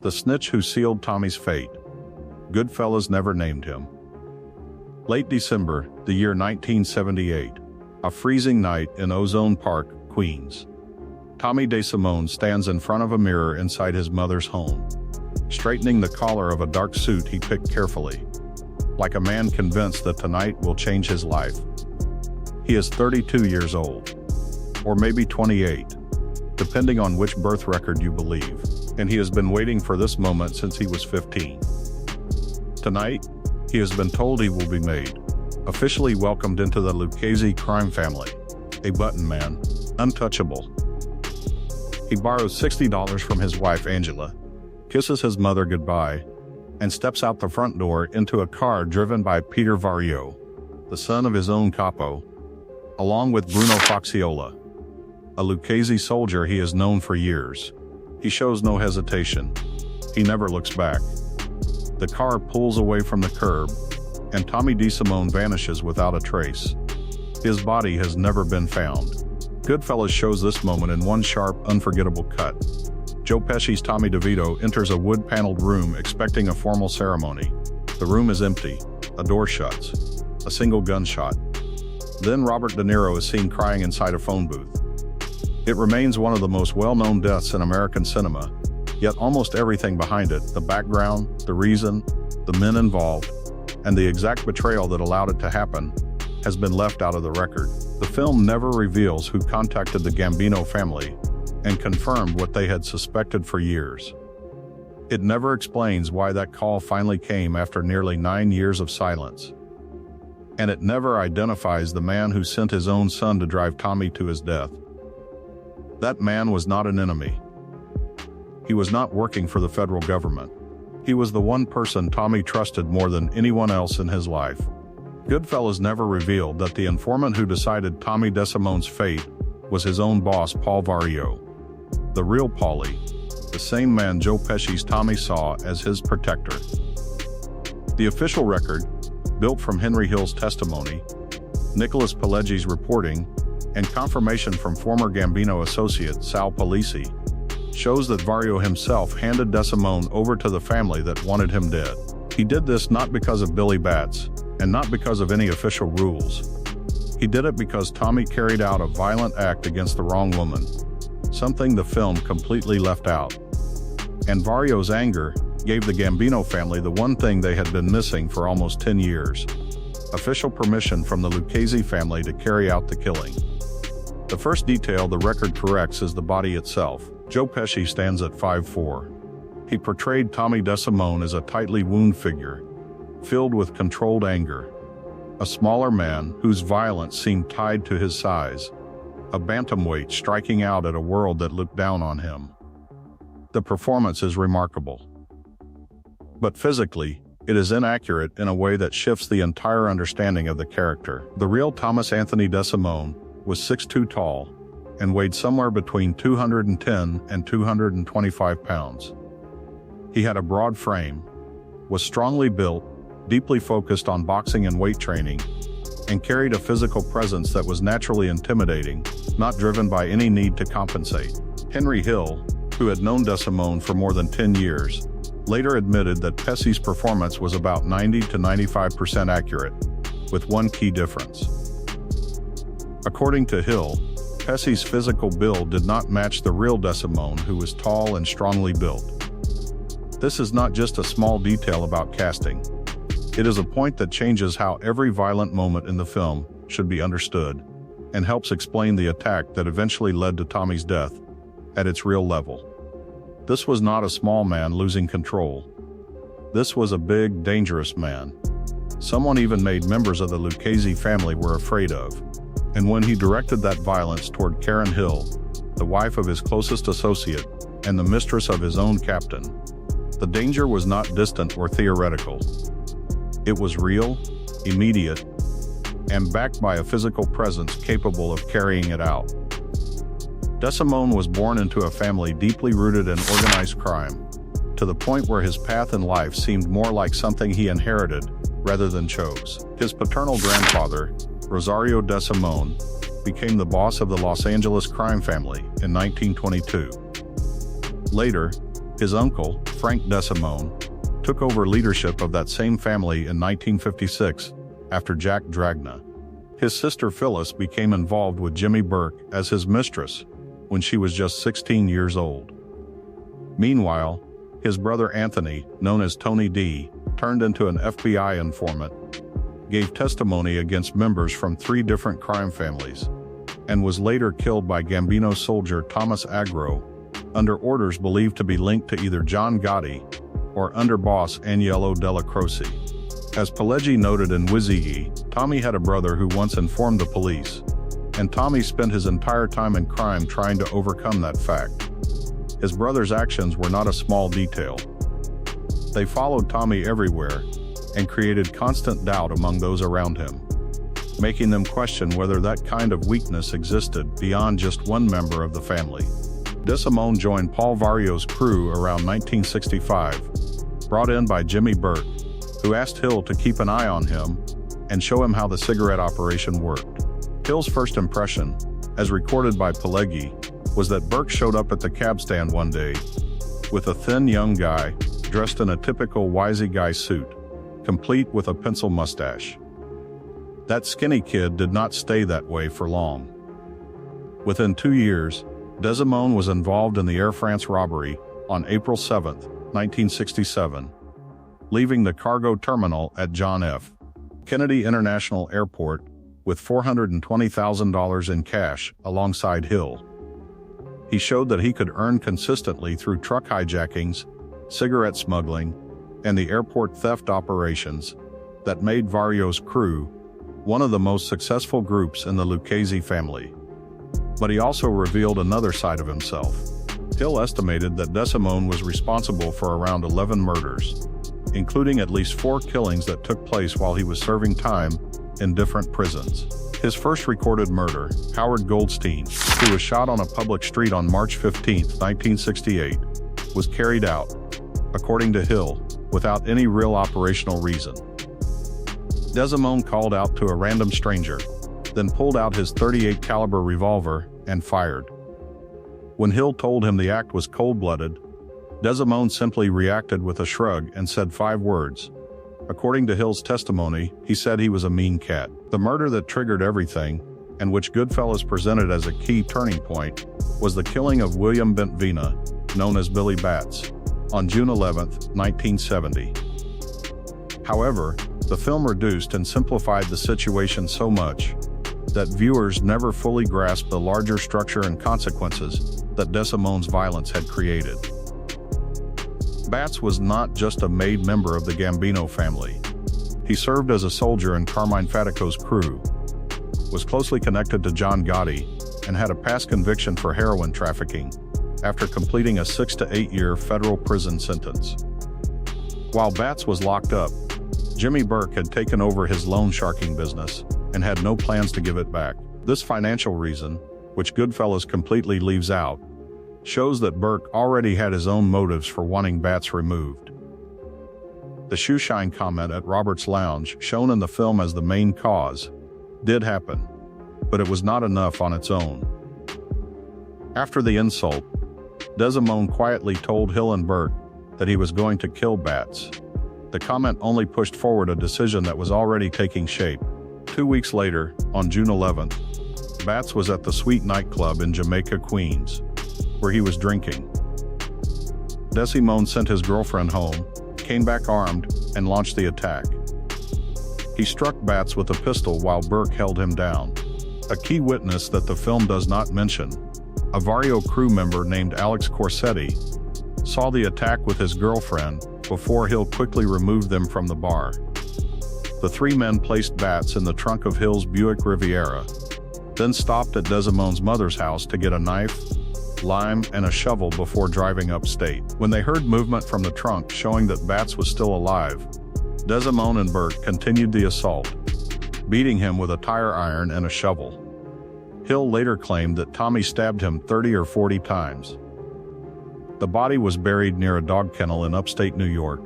The snitch who sealed Tommy's fate. Goodfellas never named him. Late December, the year 1978. A freezing night in Ozone Park, Queens. Tommy DeSimone stands in front of a mirror inside his mother's home, straightening the collar of a dark suit he picked carefully, like a man convinced that tonight will change his life. He is 32 years old, or maybe 28, depending on which birth record you believe, and he has been waiting for this moment since he was 15. Tonight, he has been told he will be made officially welcomed into the Lucchese crime family, a button man, untouchable. He borrows $60 from his wife Angela, kisses his mother goodbye, and steps out the front door into a car driven by Peter Vario, the son of his own capo, along with Bruno Foxiola, a Lucchese soldier he has known for years. He shows no hesitation. He never looks back. The car pulls away from the curb, and Tommy DeSimone vanishes without a trace. His body has never been found. Goodfellas shows this moment in one sharp, unforgettable cut. Joe Pesci's Tommy DeVito enters a wood-paneled room expecting a formal ceremony. The room is empty. A door shuts. A single gunshot. Then Robert De Niro is seen crying inside a phone booth. It remains one of the most well-known deaths in American cinema, yet almost everything behind it, the background, the reason, the men involved, and the exact betrayal that allowed it to happen, has been left out of the record. The film never reveals who contacted the Gambino family and confirmed what they had suspected for years. It never explains why that call finally came after nearly 9 years of silence. And it never identifies the man who sent his own son to drive Tommy to his death. That man was not an enemy. He was not working for the federal government. He was the one person Tommy trusted more than anyone else in his life. Goodfellas never revealed that the informant who decided Tommy DeSimone's fate was his own boss, Paul Vario. The real Paulie, the same man Joe Pesci's Tommy saw as his protector. The official record, built from Henry Hill's testimony, Nicholas Pileggi's reporting, and confirmation from former Gambino associate Sal Polisi, shows that Vario himself handed DeSimone over to the family that wanted him dead. He did this not because of Billy Bats, and not because of any official rules. He did it because Tommy carried out a violent act against the wrong woman, something the film completely left out. And Vario's anger gave the Gambino family the one thing they had been missing for almost 10 years: official permission from the Lucchese family to carry out the killing. The first detail the record corrects is the body itself. Joe Pesci stands at 5'4". He portrayed Tommy DeSimone as a tightly wounded figure, filled with controlled anger. A smaller man whose violence seemed tied to his size. A bantamweight striking out at a world that looked down on him. The performance is remarkable. But physically, it is inaccurate in a way that shifts the entire understanding of the character. The real Thomas Anthony DeSimone was 6'2" tall, and weighed somewhere between 210 and 225 pounds. He had a broad frame, was strongly built, deeply focused on boxing and weight training, and carried a physical presence that was naturally intimidating, not driven by any need to compensate. Henry Hill, who had known DeSimone for more than 10 years, later admitted that Pesci's performance was about 90 to 95% accurate, with one key difference. According to Hill, Pesci's physical build did not match the real DeSimone, who was tall and strongly built. This is not just a small detail about casting. It is a point that changes how every violent moment in the film should be understood, and helps explain the attack that eventually led to Tommy's death at its real level. This was not a small man losing control. This was a big, dangerous man. Someone even made members of the Lucchese family were afraid of. And when he directed that violence toward Karen Hill, the wife of his closest associate, and the mistress of his own captain, the danger was not distant or theoretical. It was real, immediate, and backed by a physical presence capable of carrying it out. DeSimone was born into a family deeply rooted in organized crime, to the point where his path in life seemed more like something he inherited rather than chose. His paternal grandfather, Rosario DeSimone, became the boss of the Los Angeles crime family in 1922. Later, His uncle, Frank DeSimone, took over leadership of that same family in 1956 after Jack Dragna. His sister Phyllis became involved with Jimmy Burke as his mistress when she was just 16 years old. Meanwhile, his brother Anthony, known as Tony D, turned into an FBI informant, gave testimony against members from 3 different crime families, and was later killed by Gambino soldier Thomas Agro, under orders believed to be linked to either John Gotti or underboss Agnello Della Croce. As Pileggi noted in Wizzy, Tommy had a brother who once informed the police, and Tommy spent his entire time in crime trying to overcome that fact. His brother's actions were not a small detail. They followed Tommy everywhere and created constant doubt among those around him, making them question whether that kind of weakness existed beyond just one member of the family. DeSimone joined Paul Vario's crew around 1965, brought in by Jimmy Burke, who asked Hill to keep an eye on him and show him how the cigarette operation worked. Hill's first impression, as recorded by Pileggi, was that Burke showed up at the cab stand one day with a thin young guy dressed in a typical wisey guy suit, complete with a pencil mustache. That skinny kid did not stay that way for long. Within 2 years, DeSimone was involved in the Air France robbery on April 7, 1967, leaving the cargo terminal at John F. Kennedy International Airport with $420,000 in cash alongside Hill. He showed that he could earn consistently through truck hijackings, cigarette smuggling, and the airport theft operations that made Vario's crew one of the most successful groups in the Lucchese family. But he also revealed another side of himself. Hill estimated that DeSimone was responsible for around 11 murders, including at least 4 killings that took place while he was serving time in different prisons. His first recorded murder, Howard Goldstein, who was shot on a public street on March 15, 1968, was carried out, according to Hill, without any real operational reason. DeSimone called out to a random stranger, then pulled out his .38 caliber revolver and fired. When Hill told him the act was cold-blooded, DeSimone simply reacted with a shrug and said 5 words. According to Hill's testimony, he said he was a mean cat. The murder that triggered everything, and which Goodfellas presented as a key turning point, was the killing of William Bentvena, known as Billy Batts, on June 11, 1970. However, the film reduced and simplified the situation so much that viewers never fully grasped the larger structure and consequences that DeSimone's violence had created. Batts was not just a made member of the Gambino family. He served as a soldier in Carmine Fatico's crew, was closely connected to John Gotti, and had a past conviction for heroin trafficking after completing a 6 to 8 year federal prison sentence. While Batts was locked up, Jimmy Burke had taken over his loan sharking business and had no plans to give it back. This financial reason, which Goodfellas completely leaves out, shows that Burke already had his own motives for wanting Batts removed. The shoeshine comment at Robert's Lounge, shown in the film as the main cause, did happen, but it was not enough on its own. After the insult, DeSimone quietly told Hill and Burke that he was going to kill Batts. The comment only pushed forward a decision that was already taking shape. 2 weeks later, on June 11th, Batts was at the Sweet nightclub in Jamaica, Queens, where he was drinking. DeSimone sent his girlfriend home, came back armed, and launched the attack. He struck Batts with a pistol while Burke held him down. A key witness that the film does not mention, a Vario crew member named Alex Corsetti, saw the attack with his girlfriend before Hill quickly removed them from the bar. The 3 men placed Batts in the trunk of Hill's Buick Riviera, then stopped at DeSimone's mother's house to get a knife, lime, and a shovel before driving upstate. When they heard movement from the trunk showing that Batts was still alive, DeSimone and Burke continued the assault, beating him with a tire iron and a shovel. Hill later claimed that Tommy stabbed him 30 or 40 times. The body was buried near a dog kennel in upstate New York,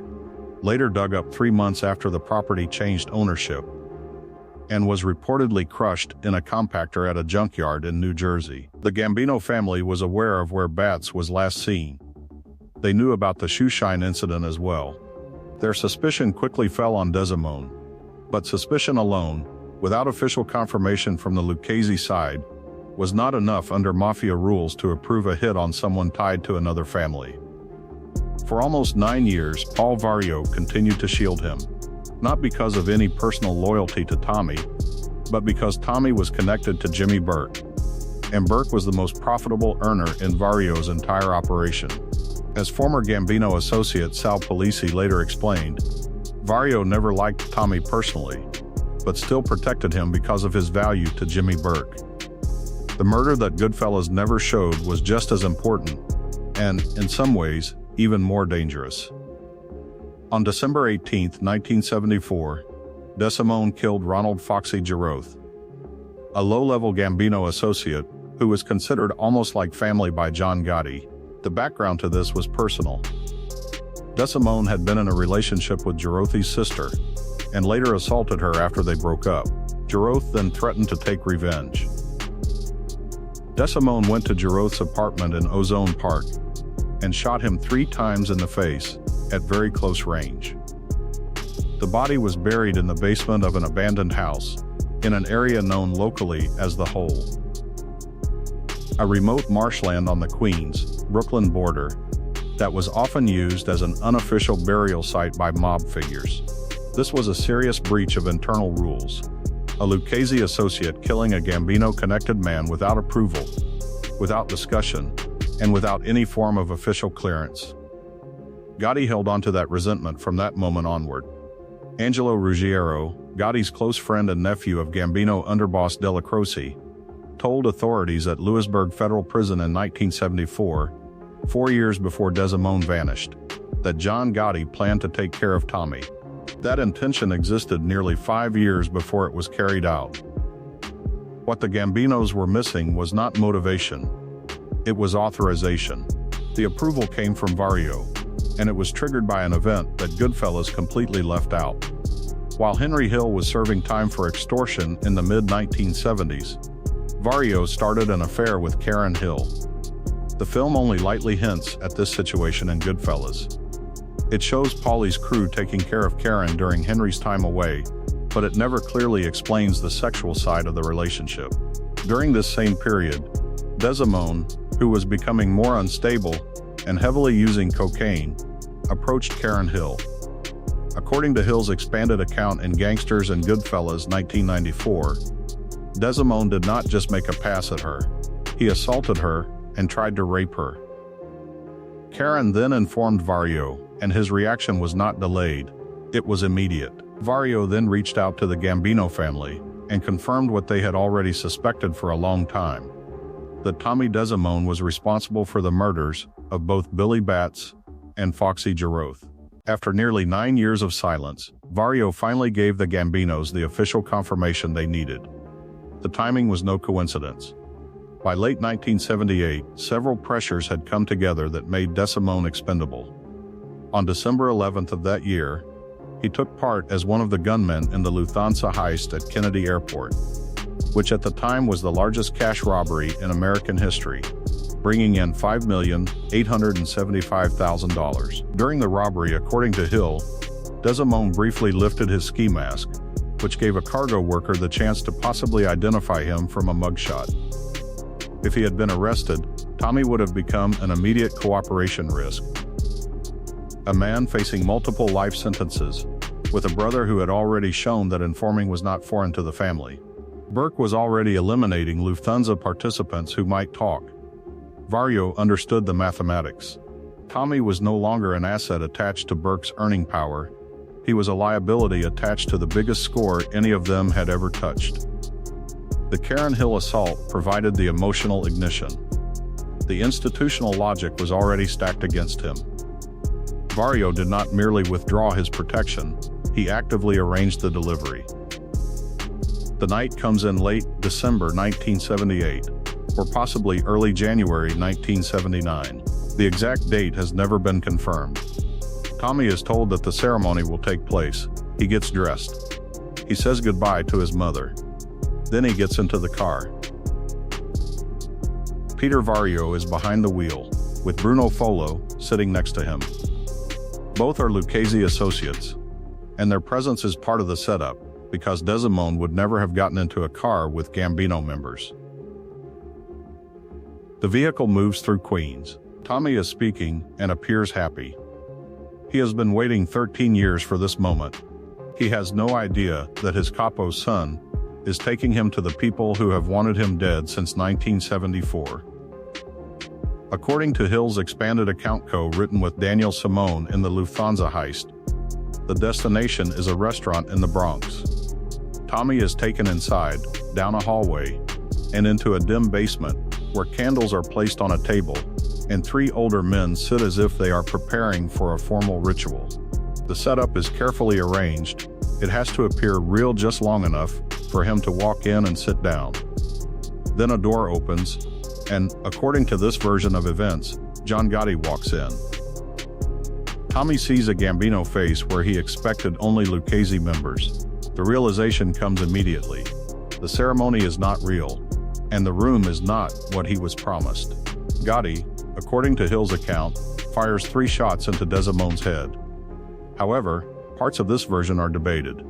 later dug up 3 months after the property changed ownership, and was reportedly crushed in a compactor at a junkyard in New Jersey. The Gambino family was aware of where Batts was last seen. They knew about the shoeshine incident as well. Their suspicion quickly fell on DeSimone. But suspicion alone, without official confirmation from the Lucchese side, was not enough under mafia rules to approve a hit on someone tied to another family. For almost 9 years, Paul Vario continued to shield him, not because of any personal loyalty to Tommy, but because Tommy was connected to Jimmy Burke, and Burke was the most profitable earner in Vario's entire operation. As former Gambino associate Sal Polisi later explained, Vario never liked Tommy personally, but still protected him because of his value to Jimmy Burke. The murder that Goodfellas never showed was just as important, and, in some ways, even more dangerous. On December 18, 1974, DeSimone killed Ronald Foxy Giroth, a low-level Gambino associate who was considered almost like family by John Gotti. The background to this was personal. DeSimone had been in a relationship with Girothi's sister, and later assaulted her after they broke up. Giroth then threatened to take revenge. DeSimone went to Giroth's apartment in Ozone Park and shot him 3 times in the face at very close range. The body was buried in the basement of an abandoned house in an area known locally as The Hole, a remote marshland on the Queens-Brooklyn border that was often used as an unofficial burial site by mob figures. This was a serious breach of internal rules. A Lucchese associate killing a Gambino-connected man without approval, without discussion, and without any form of official clearance. Gotti held onto that resentment from that moment onward. Angelo Ruggiero, Gotti's close friend and nephew of Gambino underboss Della Croce, told authorities at Lewisburg Federal Prison in 1974, 4 years before DeSimone vanished, that John Gotti planned to take care of Tommy. That intention existed nearly 5 years before it was carried out. What the Gambinos were missing was not motivation. It was authorization. The approval came from Vario, and it was triggered by an event that Goodfellas completely left out. While Henry Hill was serving time for extortion in the mid-1970s, Vario started an affair with Karen Hill. The film only lightly hints at this situation in Goodfellas. It shows Paulie's crew taking care of Karen during Henry's time away, but it never clearly explains the sexual side of the relationship. During this same period, DeSimone, who was becoming more unstable and heavily using cocaine, approached Karen Hill. According to Hill's expanded account in Gangsters and Goodfellas 1994, DeSimone did not just make a pass at her. He assaulted her and tried to rape her. Karen then informed Vario, and his reaction was not delayed. It was immediate. Vario then reached out to the Gambino family and confirmed what they had already suspected for a long time: that Tommy DeSimone was responsible for the murders of both Billy Batts and Foxy Giroth. After nearly 9 years of silence, Vario finally gave the Gambinos the official confirmation they needed. The timing was no coincidence. By late 1978, several pressures had come together that made DeSimone expendable. On December 11th of that year, he took part as one of the gunmen in the Lufthansa heist at Kennedy Airport, which at the time was the largest cash robbery in American history, bringing in $5,875,000. During the robbery, according to Hill, DeSimone briefly lifted his ski mask, which gave a cargo worker the chance to possibly identify him from a mugshot. If he had been arrested, Tommy would have become an immediate cooperation risk. A man facing multiple life sentences, with a brother who had already shown that informing was not foreign to the family. Burke was already eliminating Lufthansa participants who might talk. Vario understood the mathematics. Tommy was no longer an asset attached to Burke's earning power. He was a liability attached to the biggest score any of them had ever touched. The Karen Hill assault provided the emotional ignition. The institutional logic was already stacked against him. Vario did not merely withdraw his protection, he actively arranged the delivery. The night comes in late December 1978, or possibly early January 1979. The exact date has never been confirmed. Tommy is told that the ceremony will take place. He gets dressed. He says goodbye to his mother. Then he gets into the car. Peter Vario is behind the wheel. with Bruno Folo sitting next to him. Both are Lucchese associates, and their presence is part of the setup, because DeSimone would never have gotten into a car with Gambino members. The vehicle moves through Queens. Tommy is speaking and appears happy. He has been waiting 13 years for this moment. He has no idea that his capo's son is taking him to the people who have wanted him dead since 1974. According to Hill's expanded account co-written with Daniel Simone in the Lufthansa heist, the destination is a restaurant in the Bronx. Tommy is taken inside, down a hallway, and into a dim basement where candles are placed on a table, and three older men sit as if they are preparing for a formal ritual. The setup is carefully arranged. It has to appear real just long enough for him to walk in and sit down. Then a door opens, and, according to this version of events, John Gotti walks in. Tommy sees a Gambino face where he expected only Lucchese members. The realization comes immediately. The ceremony is not real, and the room is not what he was promised. Gotti, according to Hill's account, fires 3 shots into DeSimone's head. However, parts of this version are debated.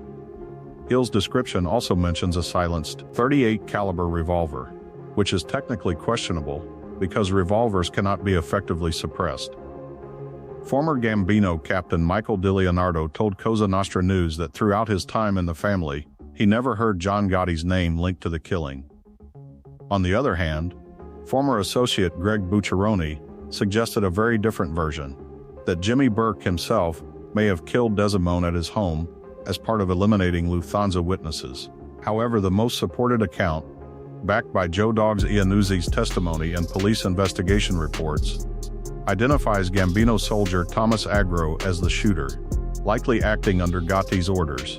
Hill's description also mentions a silenced .38 caliber revolver, which is technically questionable because revolvers cannot be effectively suppressed. Former Gambino captain Michael DiLeonardo told Cosa Nostra News that throughout his time in the family, he never heard John Gotti's name linked to the killing. On the other hand, former associate Greg Bucciaroni suggested a very different version, that Jimmy Burke himself may have killed DeSimone at his home as part of eliminating Lufthansa witnesses. However, the most supported account, backed by Joe Dogs Iannuzzi's testimony and police investigation reports, identifies Gambino soldier Thomas Agro as the shooter, likely acting under Gotti's orders,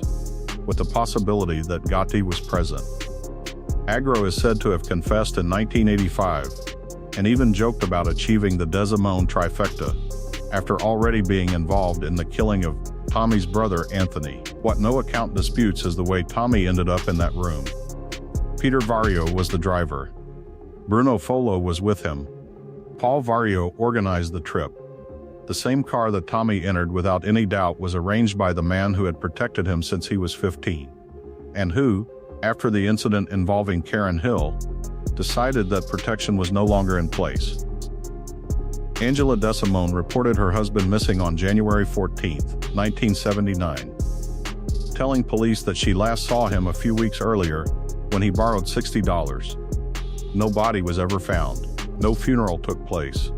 with the possibility that Gotti was present. Agro is said to have confessed in 1985, and even joked about achieving the DeSimone trifecta, after already being involved in the killing of Tommy's brother Anthony. What no account disputes is the way Tommy ended up in that room. Peter Vario was the driver. Bruno Folo was with him. Paul Vario organized the trip. The same car that Tommy entered without any doubt was arranged by the man who had protected him since he was 15, and who, after the incident involving Karen Hill, decided that protection was no longer in place. Angela DeSimone reported her husband missing on January 14, 1979, telling police that she last saw him a few weeks earlier when he borrowed $60. No body was ever found. No funeral took place.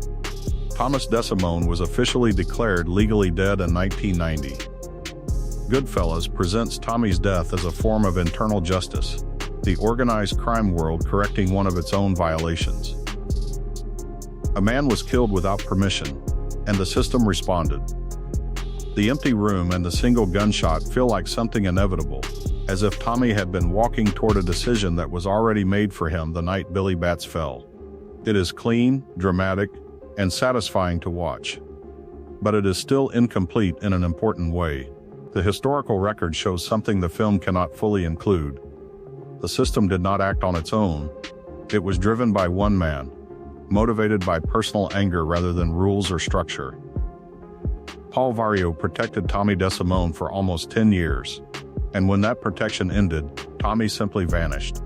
Thomas DeSimone was officially declared legally dead in 1990. Goodfellas presents Tommy's death as a form of internal justice, the organized crime world correcting one of its own violations. A man was killed without permission, and the system responded. The empty room and the single gunshot feel like something inevitable, as if Tommy had been walking toward a decision that was already made for him the night Billy Batts fell. It is clean, dramatic, and satisfying to watch. But it is still incomplete in an important way. The historical record shows something the film cannot fully include. The system did not act on its own. It was driven by one man, motivated by personal anger rather than rules or structure. Paul Vario protected Tommy DeSimone for almost 10 years, and when that protection ended, Tommy simply vanished.